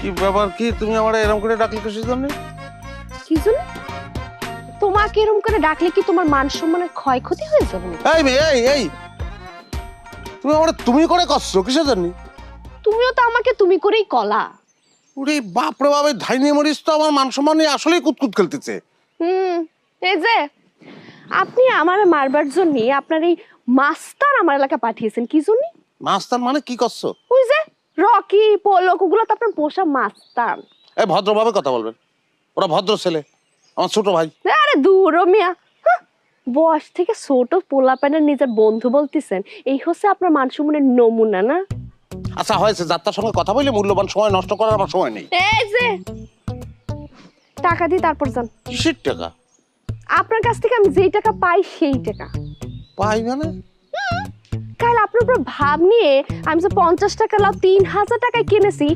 কি ব্যাপার কি তুমি আমার এরকম করে ডাকলে কিসের জন্য? কি জন্য? তোমাকে এরকম করে ডাকলে কি তোমার মান সম্মানের ক্ষয়ক্ষতি হয়ে যাবে না? এই মেয়ে, এই তুমি আমার তুমি করে করছো কিসের জন্য? তুমিও তো আমাকে তুমি করেই কলা। ওরে বাপ রে বাপ, এই ধাইনি মরিস তো আমার মান সম্মান নিয়ে আসলেই কুতকুত খেলতেছে। এই যে আপনি আমার মারবার জন্য আপনার এই মাস্টার আমার এলাকা পাঠিয়েছেন কি জন্য? মাস্তান মানে কি করছো? ওই যে রকি পলক ওগুলো তো আপনার পোষা মাস্টার। এই ভদ্রভাবে কথা বলবেন, ওরা ভদ্র ছেলে, আমার ছোট ভাই। আরে দূর মিয়া, বয়স থেকে ছোট পোলাপানের নিজের বন্ধু বলতেছেন, এই হচ্ছে আপনার মান সম্মানের নমুনা না? আচ্ছা হয়েছে, যাত্রার সঙ্গে কথা বলে মূল্যবান সময় নষ্ট করার আমার সময় নেই। এই যে টাকা দিয়ে তারপর যান। কিসের টাকা? আপনার কাছ থেকে আমি যেই টাকা পাই সেই টাকা পাই মানে? কাল আপনার উপর ভাব নিয়ে আমি যে 50 টাকা লাভ 3000 টাকায় কিনেছি